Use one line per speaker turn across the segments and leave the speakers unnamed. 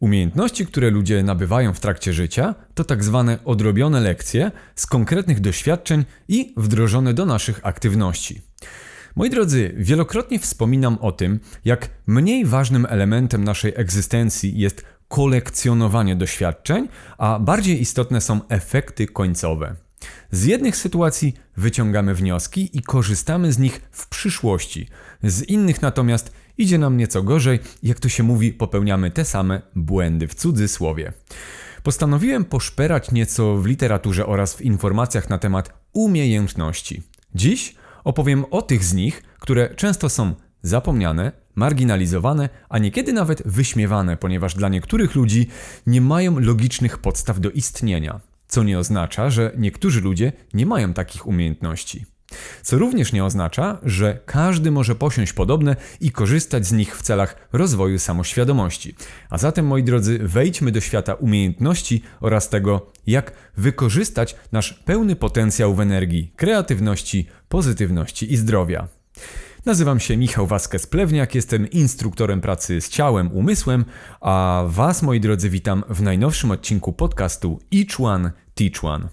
Umiejętności, które ludzie nabywają w trakcie życia, to tak zwane odrobione lekcje z konkretnych doświadczeń i wdrożone do naszych aktywności. Moi drodzy, wielokrotnie wspominam o tym, jak mniej ważnym elementem naszej egzystencji jest kolekcjonowanie doświadczeń, a bardziej istotne są efekty końcowe. Z jednych sytuacji wyciągamy wnioski i korzystamy z nich w przyszłości, z innych natomiast idzie nam nieco gorzej, jak to się mówi, popełniamy te same błędy w cudzysłowie. Postanowiłem poszperać nieco w literaturze oraz w informacjach na temat umiejętności. Dziś opowiem o tych z nich, które często są zapomniane, marginalizowane, a niekiedy nawet wyśmiewane, ponieważ dla niektórych ludzi nie mają logicznych podstaw do istnienia. Co nie oznacza, że niektórzy ludzie nie mają takich umiejętności. Co również nie oznacza, że każdy może posiąść podobne i korzystać z nich w celach rozwoju samoświadomości. A zatem, moi drodzy, wejdźmy do świata umiejętności oraz tego, jak wykorzystać nasz pełny potencjał w energii, kreatywności, pozytywności i zdrowia. Nazywam się Michał Vazquez-Plewniak, jestem instruktorem pracy z ciałem, umysłem, a Was, moi drodzy, witam w najnowszym odcinku podcastu Each One Teach One.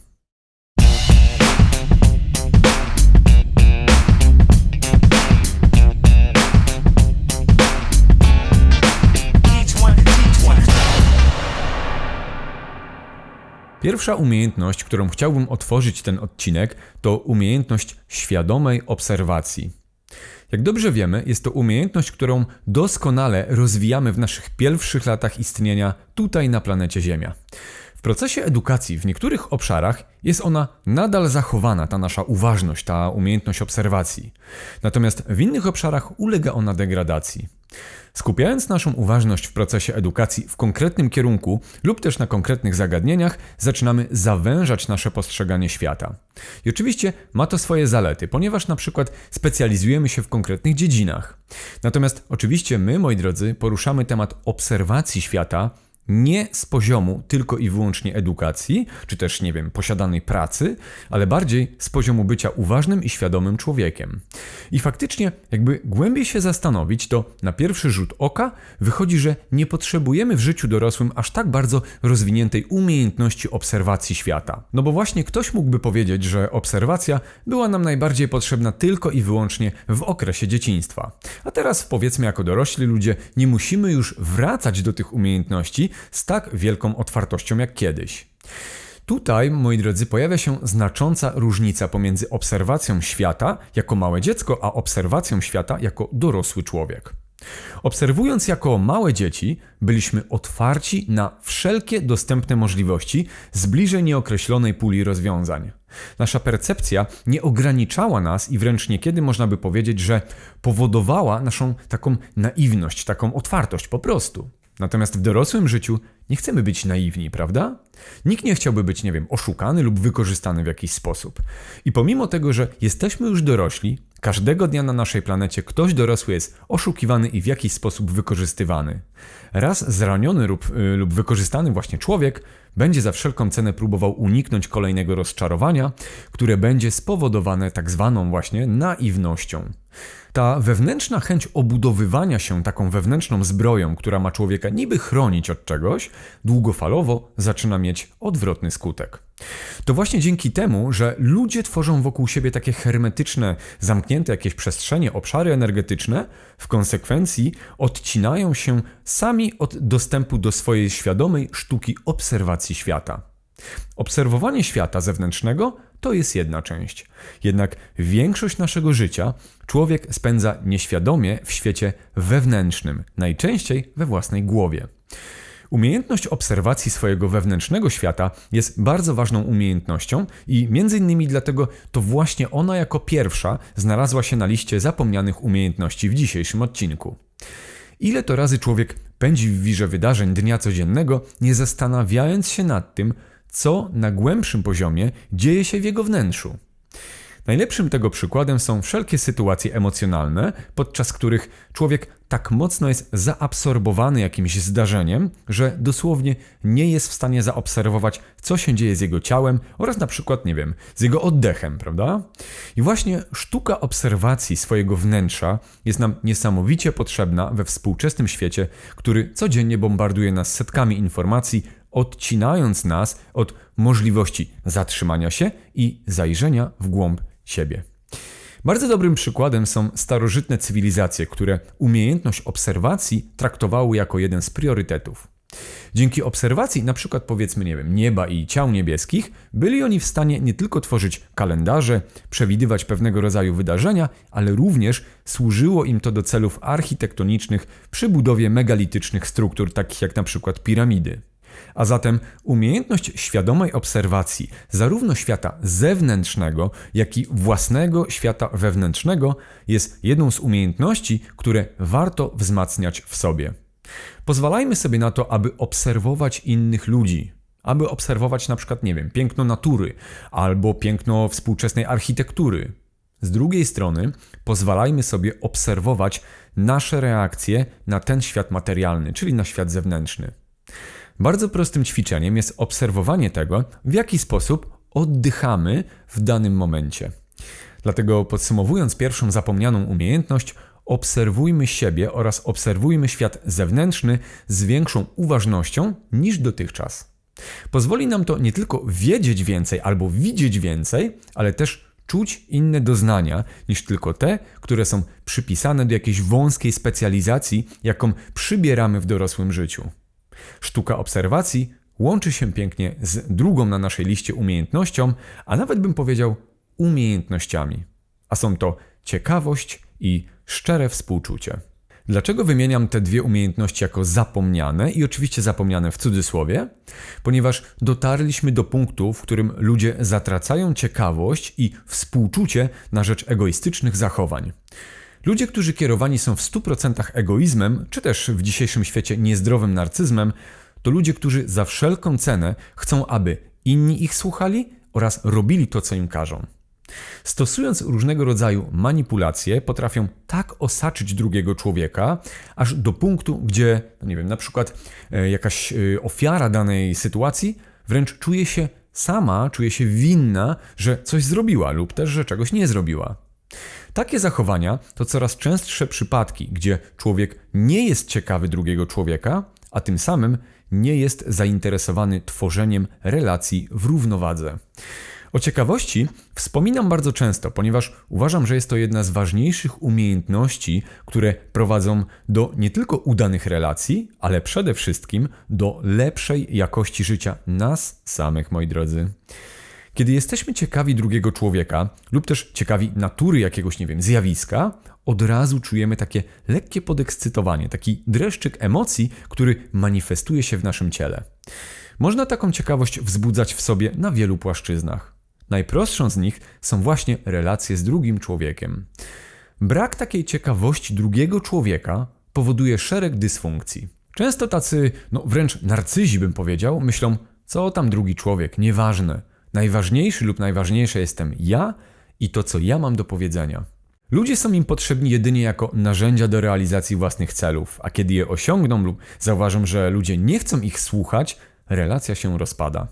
Pierwsza umiejętność, którą chciałbym otworzyć ten odcinek, to umiejętność świadomej obserwacji. Jak dobrze wiemy, jest to umiejętność, którą doskonale rozwijamy w naszych pierwszych latach istnienia tutaj na planecie Ziemia. W procesie edukacji w niektórych obszarach jest ona nadal zachowana, ta nasza uważność, ta umiejętność obserwacji. Natomiast w innych obszarach ulega ona degradacji. Skupiając naszą uważność w procesie edukacji w konkretnym kierunku lub też na konkretnych zagadnieniach, zaczynamy zawężać nasze postrzeganie świata. I oczywiście ma to swoje zalety, ponieważ na przykład specjalizujemy się w konkretnych dziedzinach. Natomiast oczywiście my, moi drodzy, poruszamy temat obserwacji świata nie z poziomu tylko i wyłącznie edukacji, czy też, posiadanej pracy, ale bardziej z poziomu bycia uważnym i świadomym człowiekiem. I faktycznie, jakby głębiej się zastanowić, to na pierwszy rzut oka wychodzi, że nie potrzebujemy w życiu dorosłym aż tak bardzo rozwiniętej umiejętności obserwacji świata. No bo właśnie ktoś mógłby powiedzieć, że obserwacja była nam najbardziej potrzebna tylko i wyłącznie w okresie dzieciństwa. A teraz, powiedzmy, jako dorośli ludzie nie musimy już wracać do tych umiejętności z tak wielką otwartością jak kiedyś. Tutaj, moi drodzy, pojawia się znacząca różnica pomiędzy obserwacją świata jako małe dziecko, a obserwacją świata jako dorosły człowiek. Obserwując jako małe dzieci, byliśmy otwarci na wszelkie dostępne możliwości z bliżej nieokreślonej puli rozwiązań. Nasza percepcja nie ograniczała nas i wręcz niekiedy można by powiedzieć, że powodowała naszą taką naiwność, taką otwartość po prostu. Natomiast w dorosłym życiu nie chcemy być naiwni, prawda? Nikt nie chciałby być, oszukany lub wykorzystany w jakiś sposób. I pomimo tego, że jesteśmy już dorośli, każdego dnia na naszej planecie ktoś dorosły jest oszukiwany i w jakiś sposób wykorzystywany. Raz zraniony lub wykorzystany właśnie człowiek będzie za wszelką cenę próbował uniknąć kolejnego rozczarowania, które będzie spowodowane tak zwaną właśnie naiwnością. Ta wewnętrzna chęć obudowywania się taką wewnętrzną zbroją, która ma człowieka niby chronić od czegoś, długofalowo zaczyna mieć odwrotny skutek. To właśnie dzięki temu, że ludzie tworzą wokół siebie takie hermetyczne, zamknięte jakieś przestrzenie, obszary energetyczne, w konsekwencji odcinają się sami od dostępu do swojej świadomej sztuki obserwacji świata. Obserwowanie świata zewnętrznego to jest jedna część. Jednak większość naszego życia człowiek spędza nieświadomie w świecie wewnętrznym, najczęściej we własnej głowie. Umiejętność obserwacji swojego wewnętrznego świata jest bardzo ważną umiejętnością i między innymi dlatego to właśnie ona jako pierwsza znalazła się na liście zapomnianych umiejętności w dzisiejszym odcinku. Ile to razy człowiek pędzi w wirze wydarzeń dnia codziennego, nie zastanawiając się nad tym, co na głębszym poziomie dzieje się w jego wnętrzu. Najlepszym tego przykładem są wszelkie sytuacje emocjonalne, podczas których człowiek tak mocno jest zaabsorbowany jakimś zdarzeniem, że dosłownie nie jest w stanie zaobserwować, co się dzieje z jego ciałem oraz na przykład, z jego oddechem, prawda? I właśnie sztuka obserwacji swojego wnętrza jest nam niesamowicie potrzebna we współczesnym świecie, który codziennie bombarduje nas setkami informacji, odcinając nas od możliwości zatrzymania się i zajrzenia w głąb siebie. Bardzo dobrym przykładem są starożytne cywilizacje, które umiejętność obserwacji traktowały jako jeden z priorytetów. Dzięki obserwacji na przykład nieba i ciał niebieskich, byli oni w stanie nie tylko tworzyć kalendarze, przewidywać pewnego rodzaju wydarzenia, ale również służyło im to do celów architektonicznych przy budowie megalitycznych struktur, takich jak na przykład piramidy. A zatem umiejętność świadomej obserwacji zarówno świata zewnętrznego, jak i własnego świata wewnętrznego jest jedną z umiejętności, które warto wzmacniać w sobie. Pozwalajmy sobie na to, aby obserwować innych ludzi, aby obserwować na przykład, piękno natury albo piękno współczesnej architektury. Z drugiej strony pozwalajmy sobie obserwować nasze reakcje na ten świat materialny, czyli na świat zewnętrzny. Bardzo prostym ćwiczeniem jest obserwowanie tego, w jaki sposób oddychamy w danym momencie. Dlatego podsumowując pierwszą zapomnianą umiejętność, obserwujmy siebie oraz obserwujmy świat zewnętrzny z większą uważnością niż dotychczas. Pozwoli nam to nie tylko wiedzieć więcej albo widzieć więcej, ale też czuć inne doznania niż tylko te, które są przypisane do jakiejś wąskiej specjalizacji, jaką przybieramy w dorosłym życiu. Sztuka obserwacji łączy się pięknie z drugą na naszej liście umiejętnością, a nawet bym powiedział umiejętnościami. A są to ciekawość i szczere współczucie. Dlaczego wymieniam te dwie umiejętności jako zapomniane i oczywiście zapomniane w cudzysłowie? Ponieważ dotarliśmy do punktu, w którym ludzie zatracają ciekawość i współczucie na rzecz egoistycznych zachowań. Ludzie, którzy kierowani są w 100% egoizmem, czy też w dzisiejszym świecie niezdrowym narcyzmem, to ludzie, którzy za wszelką cenę chcą, aby inni ich słuchali oraz robili to, co im każą. Stosując różnego rodzaju manipulacje, potrafią tak osaczyć drugiego człowieka, aż do punktu, gdzie, na przykład jakaś ofiara danej sytuacji wręcz czuje się winna, że coś zrobiła lub też, że czegoś nie zrobiła. Takie zachowania to coraz częstsze przypadki, gdzie człowiek nie jest ciekawy drugiego człowieka, a tym samym nie jest zainteresowany tworzeniem relacji w równowadze. O ciekawości wspominam bardzo często, ponieważ uważam, że jest to jedna z ważniejszych umiejętności, które prowadzą do nie tylko udanych relacji, ale przede wszystkim do lepszej jakości życia nas samych, moi drodzy. Kiedy jesteśmy ciekawi drugiego człowieka lub też ciekawi natury jakiegoś, zjawiska, od razu czujemy takie lekkie podekscytowanie, taki dreszczyk emocji, który manifestuje się w naszym ciele. Można taką ciekawość wzbudzać w sobie na wielu płaszczyznach. Najprostszą z nich są właśnie relacje z drugim człowiekiem. Brak takiej ciekawości drugiego człowieka powoduje szereg dysfunkcji. Często tacy, wręcz narcyzi bym powiedział, myślą, co tam drugi człowiek, nieważne. Najważniejszy lub najważniejsza jestem ja i to, co ja mam do powiedzenia. Ludzie są im potrzebni jedynie jako narzędzia do realizacji własnych celów, a kiedy je osiągną lub zauważą, że ludzie nie chcą ich słuchać, relacja się rozpada.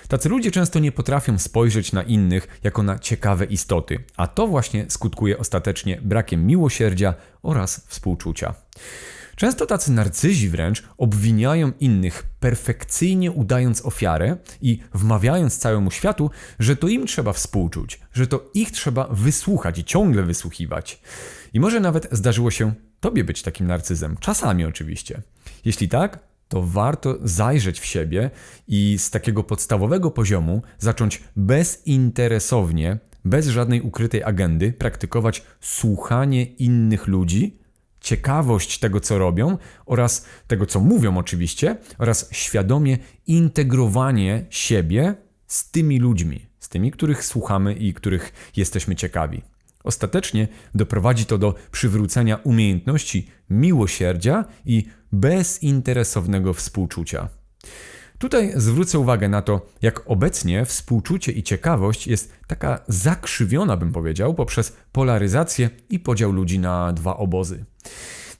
Tacy ludzie często nie potrafią spojrzeć na innych jako na ciekawe istoty, a to właśnie skutkuje ostatecznie brakiem miłosierdzia oraz współczucia. Często tacy narcyzi wręcz obwiniają innych, perfekcyjnie udając ofiarę i wmawiając całemu światu, że to im trzeba współczuć, że to ich trzeba wysłuchać i ciągle wysłuchiwać. I może nawet zdarzyło się tobie być takim narcyzem, czasami oczywiście. Jeśli tak, to warto zajrzeć w siebie i z takiego podstawowego poziomu zacząć bezinteresownie, bez żadnej ukrytej agendy, praktykować słuchanie innych ludzi, ciekawość tego, co robią oraz tego, co mówią oczywiście, oraz świadomie integrowanie siebie z tymi ludźmi, z tymi, których słuchamy i których jesteśmy ciekawi. Ostatecznie doprowadzi to do przywrócenia umiejętności miłosierdzia i bezinteresownego współczucia. Tutaj zwrócę uwagę na to, jak obecnie współczucie i ciekawość jest taka zakrzywiona, bym powiedział, poprzez polaryzację i podział ludzi na dwa obozy.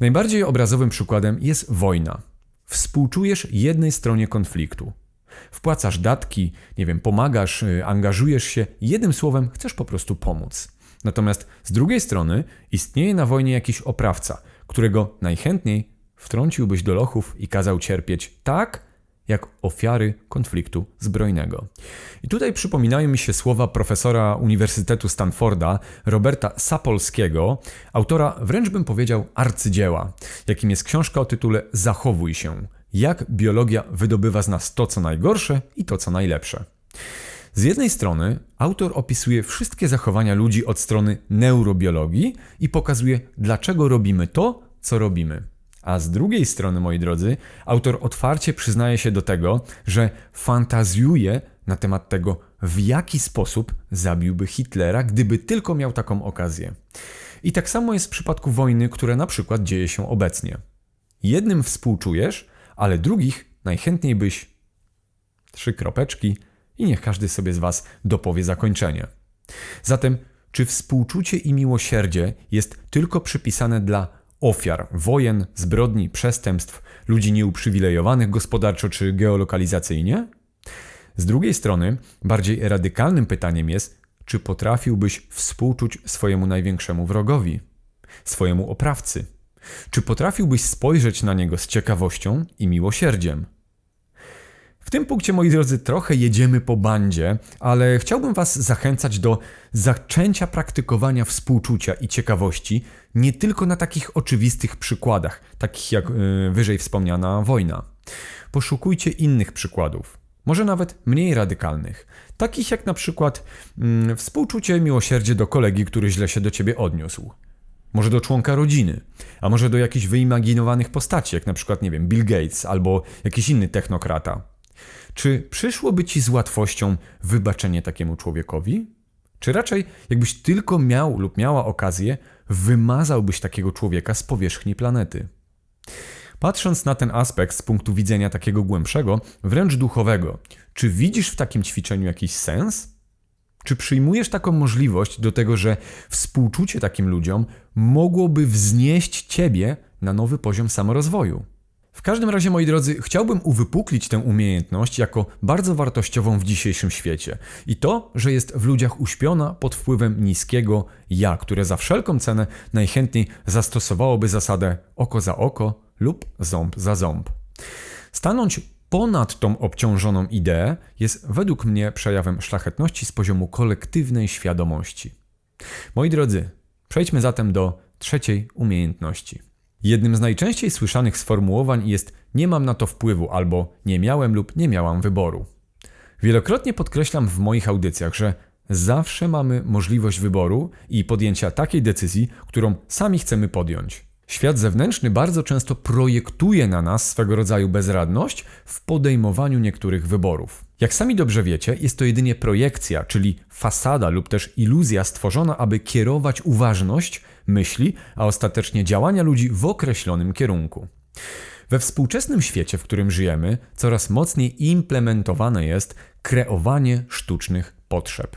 Najbardziej obrazowym przykładem jest wojna. Współczujesz jednej stronie konfliktu. Wpłacasz datki, pomagasz, angażujesz się, jednym słowem chcesz po prostu pomóc. Natomiast z drugiej strony istnieje na wojnie jakiś oprawca, którego najchętniej wtrąciłbyś do lochów i kazał cierpieć tak, jak ofiary konfliktu zbrojnego. I tutaj przypominają mi się słowa profesora Uniwersytetu Stanforda, Roberta Sapolskiego, autora wręcz bym powiedział arcydzieła, jakim jest książka o tytule Zachowuj się. Jak biologia wydobywa z nas to, co najgorsze i to, co najlepsze. Z jednej strony autor opisuje wszystkie zachowania ludzi od strony neurobiologii i pokazuje, dlaczego robimy to, co robimy. A z drugiej strony, moi drodzy, autor otwarcie przyznaje się do tego, że fantazjuje na temat tego, w jaki sposób zabiłby Hitlera, gdyby tylko miał taką okazję. I tak samo jest w przypadku wojny, która na przykład dzieje się obecnie. Jednym współczujesz, ale drugich najchętniej byś... 3 kropeczki i niech każdy sobie z was dopowie zakończenie. Zatem, czy współczucie i miłosierdzie jest tylko przypisane dla ofiar wojen, zbrodni, przestępstw, ludzi nieuprzywilejowanych gospodarczo czy geolokalizacyjnie? Z drugiej strony, bardziej radykalnym pytaniem jest, czy potrafiłbyś współczuć swojemu największemu wrogowi, swojemu oprawcy? Czy potrafiłbyś spojrzeć na niego z ciekawością i miłosierdziem? W tym punkcie, moi drodzy, trochę jedziemy po bandzie, ale chciałbym was zachęcać do zaczęcia praktykowania współczucia i ciekawości nie tylko na takich oczywistych przykładach, takich jak wyżej wspomniana wojna. Poszukujcie innych przykładów, może nawet mniej radykalnych, takich jak na przykład współczucie, miłosierdzie do kolegi, który źle się do ciebie odniósł. Może do członka rodziny, a może do jakichś wyimaginowanych postaci, jak na przykład, Bill Gates albo jakiś inny technokrata. Czy przyszłoby ci z łatwością wybaczenie takiemu człowiekowi? Czy raczej, jakbyś tylko miał lub miała okazję, wymazałbyś takiego człowieka z powierzchni planety? Patrząc na ten aspekt z punktu widzenia takiego głębszego, wręcz duchowego, czy widzisz w takim ćwiczeniu jakiś sens? Czy przyjmujesz taką możliwość do tego, że współczucie takim ludziom mogłoby wznieść ciebie na nowy poziom samorozwoju? W każdym razie, moi drodzy, chciałbym uwypuklić tę umiejętność jako bardzo wartościową w dzisiejszym świecie. I to, że jest w ludziach uśpiona pod wpływem niskiego ja, które za wszelką cenę najchętniej zastosowałoby zasadę oko za oko lub ząb za ząb. Stanąć ponad tą obciążoną ideę jest według mnie przejawem szlachetności z poziomu kolektywnej świadomości. Moi drodzy, przejdźmy zatem do trzeciej umiejętności. Jednym z najczęściej słyszanych sformułowań jest nie mam na to wpływu albo nie miałem lub nie miałam wyboru. Wielokrotnie podkreślam w moich audycjach, że zawsze mamy możliwość wyboru i podjęcia takiej decyzji, którą sami chcemy podjąć. Świat zewnętrzny bardzo często projektuje na nas swego rodzaju bezradność w podejmowaniu niektórych wyborów. Jak sami dobrze wiecie, jest to jedynie projekcja, czyli fasada lub też iluzja stworzona, aby kierować uważność, myśli, a ostatecznie działania ludzi w określonym kierunku. We współczesnym świecie, w którym żyjemy, coraz mocniej implementowane jest kreowanie sztucznych potrzeb.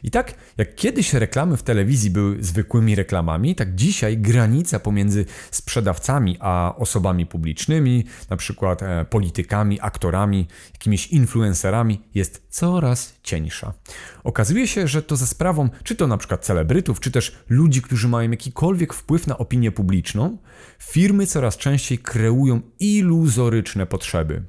I tak jak kiedyś reklamy w telewizji były zwykłymi reklamami, tak dzisiaj granica pomiędzy sprzedawcami a osobami publicznymi, na przykład politykami, aktorami, jakimiś influencerami jest coraz cieńsza. Okazuje się, że to za sprawą czy to na przykład celebrytów, czy też ludzi, którzy mają jakikolwiek wpływ na opinię publiczną, firmy coraz częściej kreują iluzoryczne potrzeby.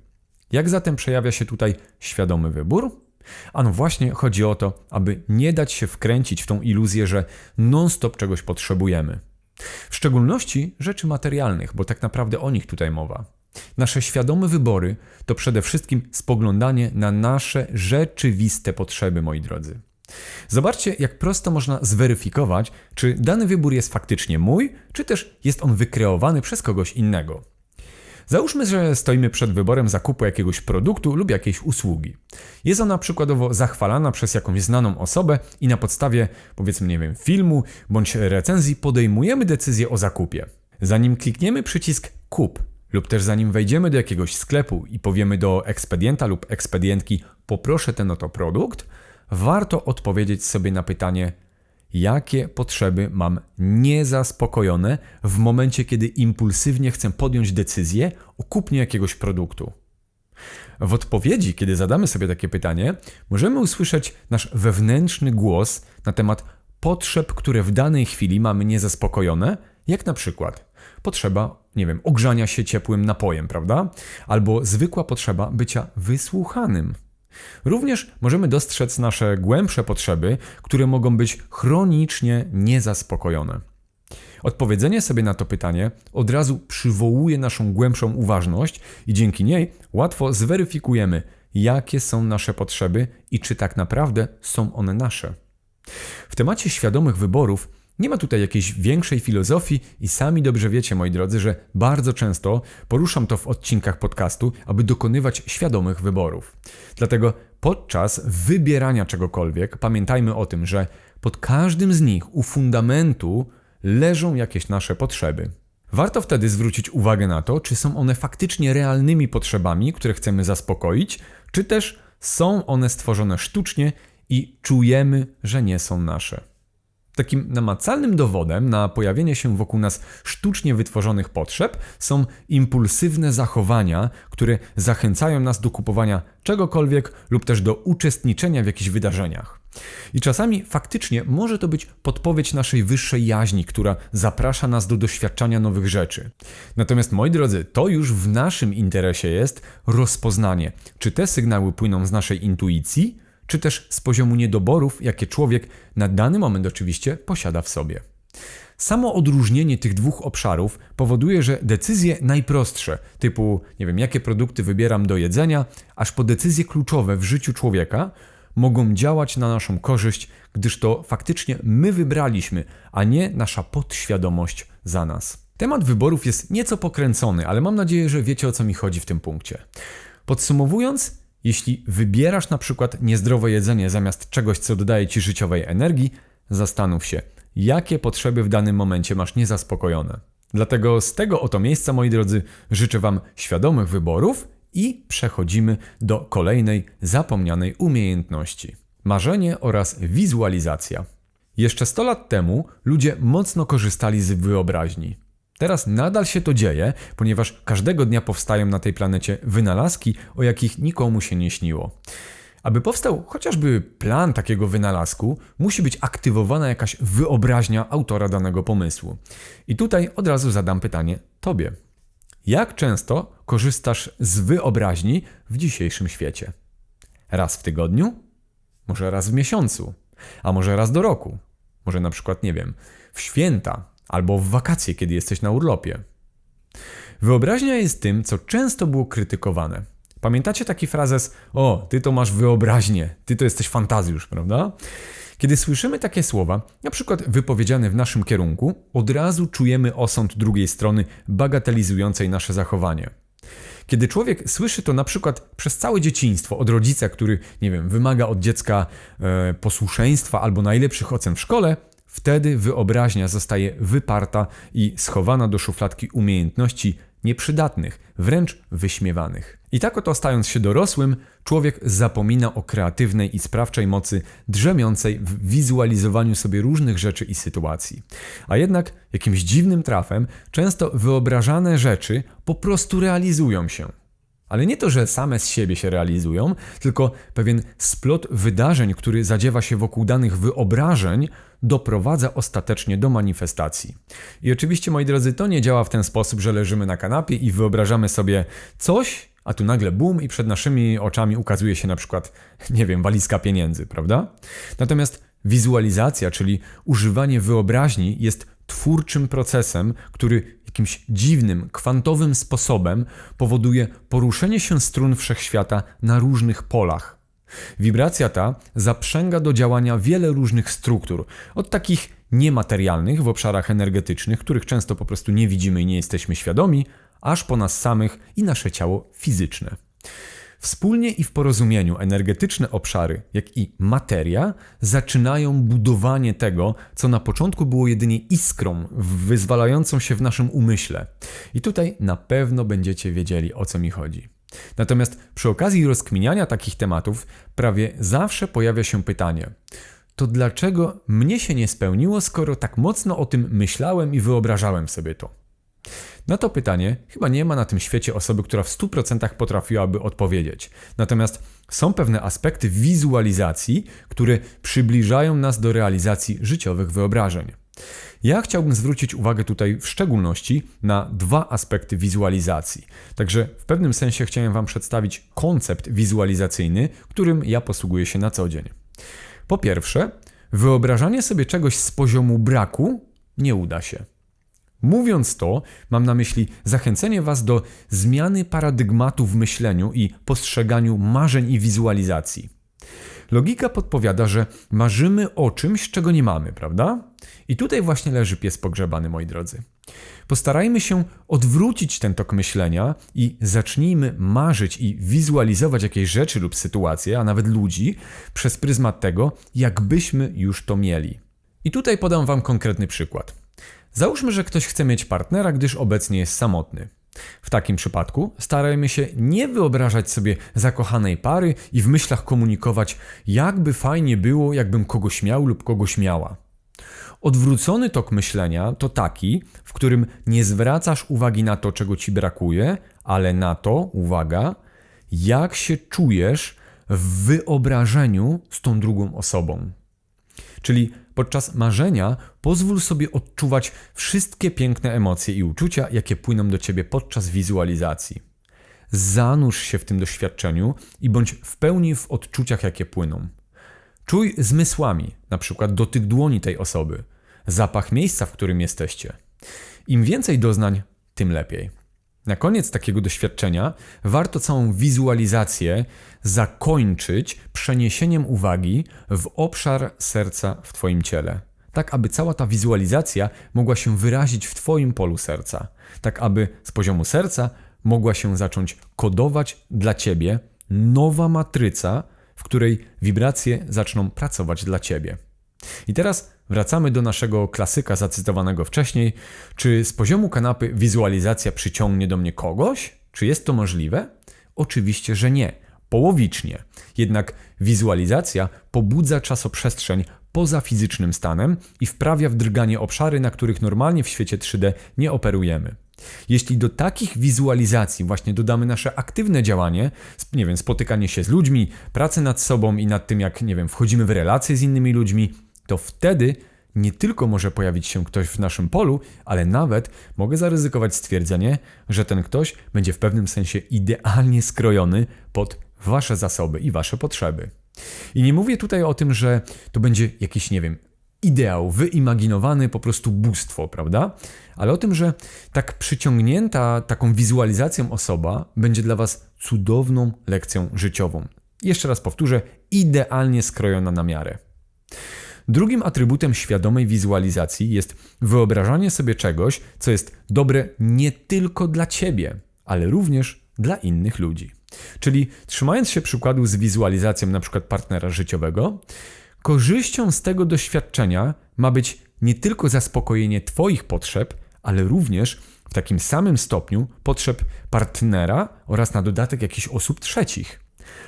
Jak zatem przejawia się tutaj świadomy wybór? Ano właśnie chodzi o to, aby nie dać się wkręcić w tą iluzję, że non-stop czegoś potrzebujemy. W szczególności rzeczy materialnych, bo tak naprawdę o nich tutaj mowa. Nasze świadome wybory to przede wszystkim spoglądanie na nasze rzeczywiste potrzeby, moi drodzy. Zobaczcie, jak prosto można zweryfikować, czy dany wybór jest faktycznie mój, czy też jest on wykreowany przez kogoś innego. Załóżmy, że stoimy przed wyborem zakupu jakiegoś produktu lub jakiejś usługi. Jest ona przykładowo zachwalana przez jakąś znaną osobę i na podstawie, powiedzmy, filmu bądź recenzji podejmujemy decyzję o zakupie. Zanim klikniemy przycisk kup, Lub też zanim wejdziemy do jakiegoś sklepu i powiemy do ekspedienta lub ekspedientki poproszę ten oto produkt, warto odpowiedzieć sobie na pytanie, jakie potrzeby mam niezaspokojone w momencie, kiedy impulsywnie chcę podjąć decyzję o kupnie jakiegoś produktu. W odpowiedzi, kiedy zadamy sobie takie pytanie, możemy usłyszeć nasz wewnętrzny głos na temat potrzeb, które w danej chwili mamy niezaspokojone, jak na przykład potrzeba, ogrzania się ciepłym napojem, prawda? Albo zwykła potrzeba bycia wysłuchanym. Również możemy dostrzec nasze głębsze potrzeby, które mogą być chronicznie niezaspokojone. Odpowiedzenie sobie na to pytanie od razu przywołuje naszą głębszą uważność i dzięki niej łatwo zweryfikujemy, jakie są nasze potrzeby i czy tak naprawdę są one nasze. W temacie świadomych wyborów nie ma tutaj jakiejś większej filozofii i sami dobrze wiecie, moi drodzy, że bardzo często poruszam to w odcinkach podcastu, aby dokonywać świadomych wyborów. Dlatego podczas wybierania czegokolwiek pamiętajmy o tym, że pod każdym z nich u fundamentu leżą jakieś nasze potrzeby. Warto wtedy zwrócić uwagę na to, czy są one faktycznie realnymi potrzebami, które chcemy zaspokoić, czy też są one stworzone sztucznie i czujemy, że nie są nasze. Takim namacalnym dowodem na pojawienie się wokół nas sztucznie wytworzonych potrzeb są impulsywne zachowania, które zachęcają nas do kupowania czegokolwiek lub też do uczestniczenia w jakichś wydarzeniach. I czasami faktycznie może to być podpowiedź naszej wyższej jaźni, która zaprasza nas do doświadczania nowych rzeczy. Natomiast moi drodzy, to już w naszym interesie jest rozpoznanie, czy te sygnały płyną z naszej intuicji, czy też z poziomu niedoborów, jakie człowiek na dany moment oczywiście posiada w sobie. Samo odróżnienie tych dwóch obszarów powoduje, że decyzje najprostsze, typu jakie produkty wybieram do jedzenia, aż po decyzje kluczowe w życiu człowieka, mogą działać na naszą korzyść, gdyż to faktycznie my wybraliśmy, a nie nasza podświadomość za nas. Temat wyborów jest nieco pokręcony, ale mam nadzieję, że wiecie, o co mi chodzi w tym punkcie. Podsumowując, jeśli wybierasz na przykład niezdrowe jedzenie zamiast czegoś, co dodaje ci życiowej energii, zastanów się, jakie potrzeby w danym momencie masz niezaspokojone. Dlatego z tego oto miejsca, moi drodzy, życzę Wam świadomych wyborów i przechodzimy do kolejnej zapomnianej umiejętności. Marzenie oraz wizualizacja. Jeszcze 100 lat temu ludzie mocno korzystali z wyobraźni. Teraz nadal się to dzieje, ponieważ każdego dnia powstają na tej planecie wynalazki, o jakich nikomu się nie śniło. Aby powstał chociażby plan takiego wynalazku, musi być aktywowana jakaś wyobraźnia autora danego pomysłu. I tutaj od razu zadam pytanie Tobie. Jak często korzystasz z wyobraźni w dzisiejszym świecie? Raz w tygodniu? Może raz w miesiącu? A może raz do roku? Może na przykład, w święta albo w wakacje, kiedy jesteś na urlopie. Wyobraźnia jest tym, co często było krytykowane. Pamiętacie taki frazes, ty to masz wyobraźnię, ty to jesteś fantazjusz, prawda? Kiedy słyszymy takie słowa, na przykład wypowiedziane w naszym kierunku, od razu czujemy osąd drugiej strony bagatelizującej nasze zachowanie. Kiedy człowiek słyszy to na przykład przez całe dzieciństwo od rodzica, który, wymaga od dziecka posłuszeństwa albo najlepszych ocen w szkole, wtedy wyobraźnia zostaje wyparta i schowana do szufladki umiejętności nieprzydatnych, wręcz wyśmiewanych. I tak oto stając się dorosłym, człowiek zapomina o kreatywnej i sprawczej mocy drzemiącej w wizualizowaniu sobie różnych rzeczy i sytuacji. A jednak jakimś dziwnym trafem często wyobrażane rzeczy po prostu realizują się. Ale nie to, że same z siebie się realizują, tylko pewien splot wydarzeń, który zadziewa się wokół danych wyobrażeń, doprowadza ostatecznie do manifestacji. I oczywiście, moi drodzy, to nie działa w ten sposób, że leżymy na kanapie i wyobrażamy sobie coś, a tu nagle bum i przed naszymi oczami ukazuje się na przykład, walizka pieniędzy, prawda? Natomiast wizualizacja, czyli używanie wyobraźni jest twórczym procesem, który jakimś dziwnym, kwantowym sposobem powoduje poruszenie się strun wszechświata na różnych polach. Wibracja ta zaprzęga do działania wiele różnych struktur, od takich niematerialnych w obszarach energetycznych, których często po prostu nie widzimy i nie jesteśmy świadomi, aż po nas samych i nasze ciało fizyczne. Wspólnie i w porozumieniu energetyczne obszary, jak i materia zaczynają budowanie tego, co na początku było jedynie iskrą wyzwalającą się w naszym umyśle. I tutaj na pewno będziecie wiedzieli, o co mi chodzi. Natomiast przy okazji rozkminiania takich tematów prawie zawsze pojawia się pytanie: to dlaczego mnie się nie spełniło, skoro tak mocno o tym myślałem i wyobrażałem sobie to? Na to pytanie chyba nie ma na tym świecie osoby, która w 100% potrafiłaby odpowiedzieć. Natomiast są pewne aspekty wizualizacji, które przybliżają nas do realizacji życiowych wyobrażeń. Ja chciałbym zwrócić uwagę tutaj w szczególności na 2 aspekty wizualizacji. Także w pewnym sensie chciałem Wam przedstawić koncept wizualizacyjny, którym ja posługuję się na co dzień. Po pierwsze, wyobrażanie sobie czegoś z poziomu braku nie uda się. Mówiąc to, mam na myśli zachęcenie Was do zmiany paradygmatu w myśleniu i postrzeganiu marzeń i wizualizacji. Logika podpowiada, że marzymy o czymś, czego nie mamy, prawda? I tutaj właśnie leży pies pogrzebany, moi drodzy. Postarajmy się odwrócić ten tok myślenia i zacznijmy marzyć i wizualizować jakieś rzeczy lub sytuacje, a nawet ludzi, przez pryzmat tego, jakbyśmy już to mieli. I tutaj podam Wam konkretny przykład. Załóżmy, że ktoś chce mieć partnera, gdyż obecnie jest samotny. W takim przypadku starajmy się nie wyobrażać sobie zakochanej pary i w myślach komunikować, jakby fajnie było, jakbym kogoś miał lub kogoś miała. Odwrócony tok myślenia to taki, w którym nie zwracasz uwagi na to, czego ci brakuje, ale na to, uwaga, jak się czujesz w wyobrażeniu z tą drugą osobą. Czyli podczas marzenia pozwól sobie odczuwać wszystkie piękne emocje i uczucia, jakie płyną do ciebie podczas wizualizacji. Zanurz się w tym doświadczeniu i bądź w pełni w odczuciach, jakie płyną. Czuj zmysłami, na przykład dotyk dłoni tej osoby, zapach miejsca, w którym jesteście. Im więcej doznań, tym lepiej. Na koniec takiego doświadczenia warto całą wizualizację zakończyć przeniesieniem uwagi w obszar serca w Twoim ciele. Tak, aby cała ta wizualizacja mogła się wyrazić w Twoim polu serca. Tak, aby z poziomu serca mogła się zacząć kodować dla Ciebie nowa matryca, w której wibracje zaczną pracować dla Ciebie. I teraz wracamy do naszego klasyka zacytowanego wcześniej. Czy z poziomu kanapy wizualizacja przyciągnie do mnie kogoś? Czy jest to możliwe? Oczywiście, że nie. Połowicznie. Jednak wizualizacja pobudza czasoprzestrzeń poza fizycznym stanem i wprawia w drganie obszary, na których normalnie w świecie 3D nie operujemy. Jeśli do takich wizualizacji właśnie dodamy nasze aktywne działanie, spotykanie się z ludźmi, pracę nad sobą i nad tym, jak, wchodzimy w relacje z innymi ludźmi, to wtedy nie tylko może pojawić się ktoś w naszym polu, ale nawet mogę zaryzykować stwierdzenie, że ten ktoś będzie w pewnym sensie idealnie skrojony pod wasze zasoby i wasze potrzeby. I nie mówię tutaj o tym, że to będzie jakiś, ideał, wyimaginowany po prostu bóstwo, prawda? Ale o tym, że tak przyciągnięta taką wizualizacją osoba będzie dla was cudowną lekcją życiową. Jeszcze raz powtórzę, idealnie skrojona na miarę. Drugim atrybutem świadomej wizualizacji jest wyobrażanie sobie czegoś, co jest dobre nie tylko dla ciebie, ale również dla innych ludzi. Czyli trzymając się przykładu z wizualizacją np. partnera życiowego, korzyścią z tego doświadczenia ma być nie tylko zaspokojenie twoich potrzeb, ale również w takim samym stopniu potrzeb partnera oraz na dodatek jakichś osób trzecich.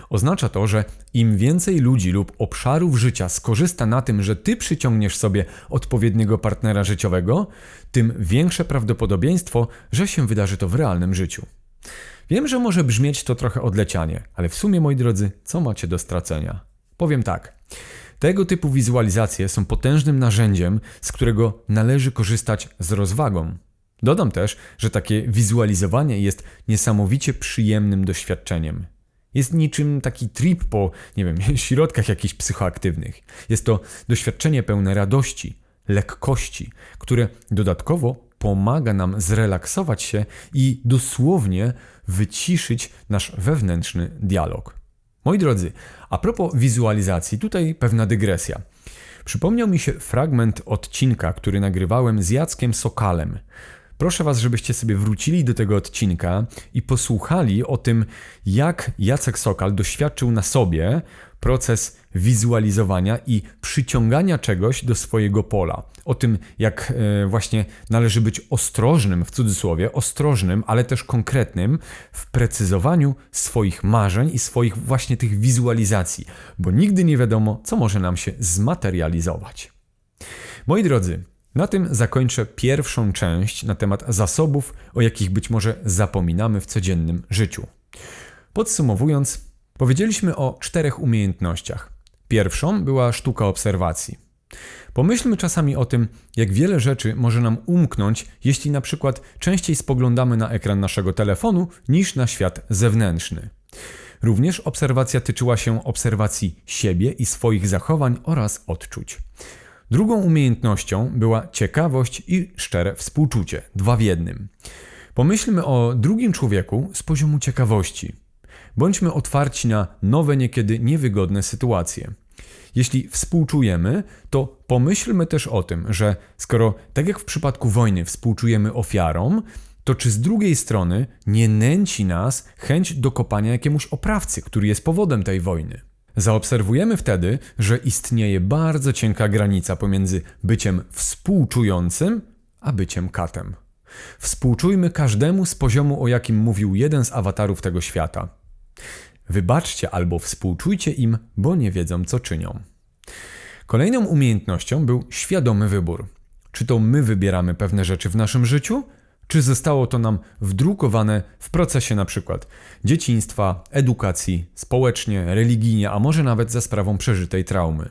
Oznacza to, że im więcej ludzi lub obszarów życia skorzysta na tym, że ty przyciągniesz sobie odpowiedniego partnera życiowego, tym większe prawdopodobieństwo, że się wydarzy to w realnym życiu. Wiem, że może brzmieć to trochę odlecianie, ale w sumie, moi drodzy, co macie do stracenia? Powiem tak. Tego typu wizualizacje są potężnym narzędziem, z którego należy korzystać z rozwagą. Dodam też, że takie wizualizowanie jest niesamowicie przyjemnym doświadczeniem. Jest niczym taki trip po, środkach jakichś psychoaktywnych. Jest to doświadczenie pełne radości, lekkości, które dodatkowo pomaga nam zrelaksować się i dosłownie wyciszyć nasz wewnętrzny dialog. Moi drodzy, a propos wizualizacji, tutaj pewna dygresja. Przypomniał mi się fragment odcinka, który nagrywałem z Jackiem Sokalem. proszę Was, żebyście sobie wrócili do tego odcinka i posłuchali o tym, jak Jacek Sokal doświadczył na sobie proces wizualizowania i przyciągania czegoś do swojego pola. O tym, jak właśnie należy być ostrożnym, w cudzysłowie, ostrożnym, ale też konkretnym w precyzowaniu swoich marzeń i swoich właśnie tych wizualizacji, bo nigdy nie wiadomo, co może nam się zmaterializować. Moi drodzy, na tym zakończę pierwszą część na temat zasobów, o jakich być może zapominamy w codziennym życiu. Podsumowując, powiedzieliśmy o 4 umiejętnościach. Pierwszą była sztuka obserwacji. Pomyślmy czasami o tym, jak wiele rzeczy może nam umknąć, jeśli na przykład częściej spoglądamy na ekran naszego telefonu niż na świat zewnętrzny. Również obserwacja tyczyła się obserwacji siebie i swoich zachowań oraz odczuć. Drugą umiejętnością była ciekawość i szczere współczucie, 2 w 1. Pomyślmy o drugim człowieku z poziomu ciekawości. Bądźmy otwarci na nowe, niekiedy niewygodne sytuacje. Jeśli współczujemy, to pomyślmy też o tym, że skoro, tak jak w przypadku wojny, współczujemy ofiarom, to czy z drugiej strony nie nęci nas chęć dokopania jakiemuś oprawcy, który jest powodem tej wojny. Zaobserwujemy wtedy, że istnieje bardzo cienka granica pomiędzy byciem współczującym, a byciem katem. Współczujmy każdemu z poziomu, o jakim mówił jeden z awatarów tego świata. Wybaczcie albo współczujcie im, bo nie wiedzą, co czynią. Kolejną umiejętnością był świadomy wybór. Czy to my wybieramy pewne rzeczy w naszym życiu, czy zostało to nam wdrukowane w procesie na przykład dzieciństwa, edukacji, społecznie, religijnie, a może nawet za sprawą przeżytej traumy.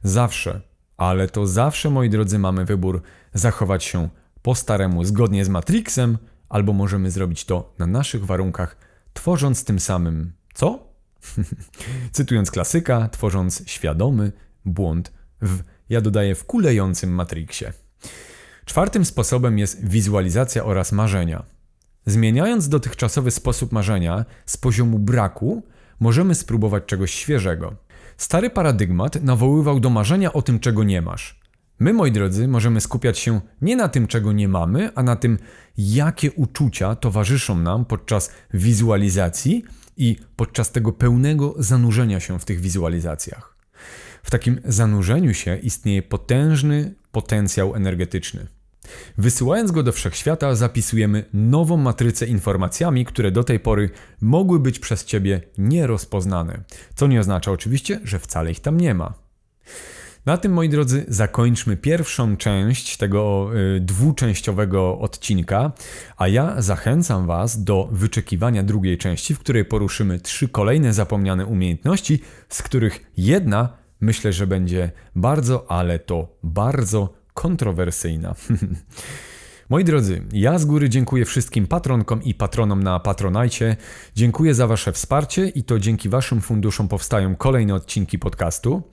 Zawsze, ale to zawsze, moi drodzy, mamy wybór zachować się po staremu zgodnie z Matrixem, albo możemy zrobić to na naszych warunkach, tworząc tym samym co? Cytując klasyka, tworząc świadomy błąd ja dodaję w kulejącym Matrixie. 4. sposobem jest wizualizacja oraz marzenia. Zmieniając dotychczasowy sposób marzenia z poziomu braku, możemy spróbować czegoś świeżego. Stary paradygmat nawoływał do marzenia o tym, czego nie masz. My, moi drodzy, możemy skupiać się nie na tym, czego nie mamy, a na tym, jakie uczucia towarzyszą nam podczas wizualizacji i podczas tego pełnego zanurzenia się w tych wizualizacjach. W takim zanurzeniu się istnieje potężny potencjał energetyczny. Wysyłając go do wszechświata, zapisujemy nową matrycę informacjami, które do tej pory mogły być przez Ciebie nierozpoznane. Co nie oznacza oczywiście, że wcale ich tam nie ma. Na tym, moi drodzy, zakończmy pierwszą część tego dwuczęściowego odcinka, a ja zachęcam Was do wyczekiwania drugiej części, w której poruszymy 3 kolejne zapomniane umiejętności, z których jedna myślę, że będzie bardzo, ale to bardzo kontrowersyjna. Moi drodzy, ja z góry dziękuję wszystkim patronkom i patronom na Patronite. Dziękuję za Wasze wsparcie i to dzięki Waszym funduszom powstają kolejne odcinki podcastu.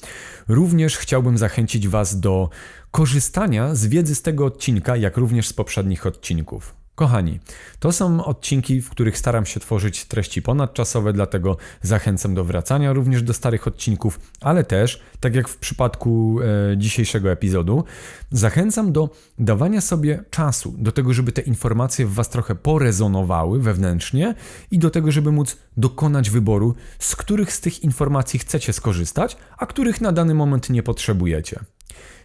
Również chciałbym zachęcić Was do korzystania z wiedzy z tego odcinka, jak również z poprzednich odcinków. Kochani, to są odcinki, w których staram się tworzyć treści ponadczasowe, dlatego zachęcam do wracania również do starych odcinków, ale też, tak jak w przypadku dzisiejszego epizodu, zachęcam do dawania sobie czasu, do tego, żeby te informacje w Was trochę porezonowały wewnętrznie i do tego, żeby móc dokonać wyboru, z których z tych informacji chcecie skorzystać, a których na dany moment nie potrzebujecie.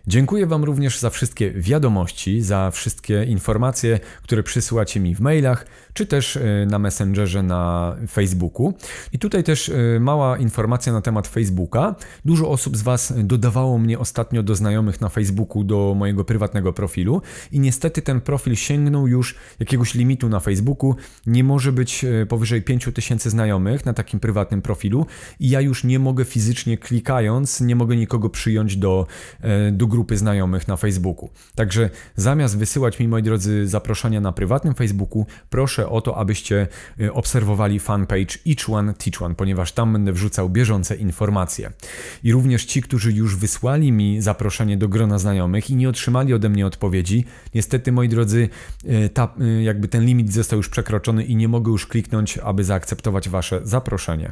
Dziękuję Wam również za wszystkie wiadomości, za wszystkie informacje, które przysyłacie mi w mailach, czy też na Messengerze na Facebooku. I tutaj też mała informacja na temat Facebooka. Dużo osób z Was dodawało mnie ostatnio do znajomych na Facebooku, do mojego prywatnego profilu i niestety ten profil sięgnął już jakiegoś limitu na Facebooku. Nie może być powyżej 5000 znajomych na takim prywatnym profilu i ja już nie mogę fizycznie klikając, nie mogę nikogo przyjąć do grupy znajomych na Facebooku. Także zamiast wysyłać mi, moi drodzy, zaproszenia na prywatnym Facebooku, proszę o to, abyście obserwowali fanpage Each One Teach One, ponieważ tam będę wrzucał bieżące informacje. I również ci, którzy już wysłali mi zaproszenie do grona znajomych i nie otrzymali ode mnie odpowiedzi, niestety, moi drodzy, jakby ten limit został już przekroczony i nie mogę już kliknąć, aby zaakceptować Wasze zaproszenie.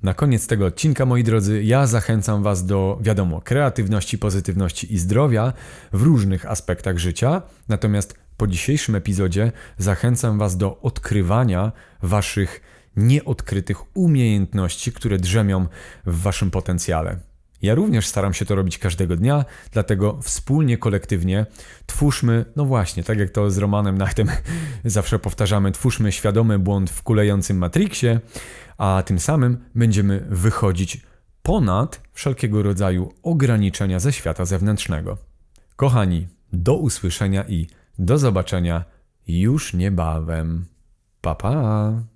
Na koniec tego odcinka, moi drodzy, ja zachęcam Was do, wiadomo, kreatywności, pozytywności i zdrowia w różnych aspektach życia. Natomiast po dzisiejszym epizodzie zachęcam Was do odkrywania Waszych nieodkrytych umiejętności, które drzemią w Waszym potencjale. Ja również staram się to robić każdego dnia, dlatego wspólnie, kolektywnie twórzmy, no właśnie, tak jak to z Romanem Nachtem zawsze powtarzamy, twórzmy świadomy błąd w kulejącym Matrixie, a tym samym będziemy wychodzić ponad wszelkiego rodzaju ograniczenia ze świata zewnętrznego. Kochani, do usłyszenia i do zobaczenia już niebawem. Pa, pa!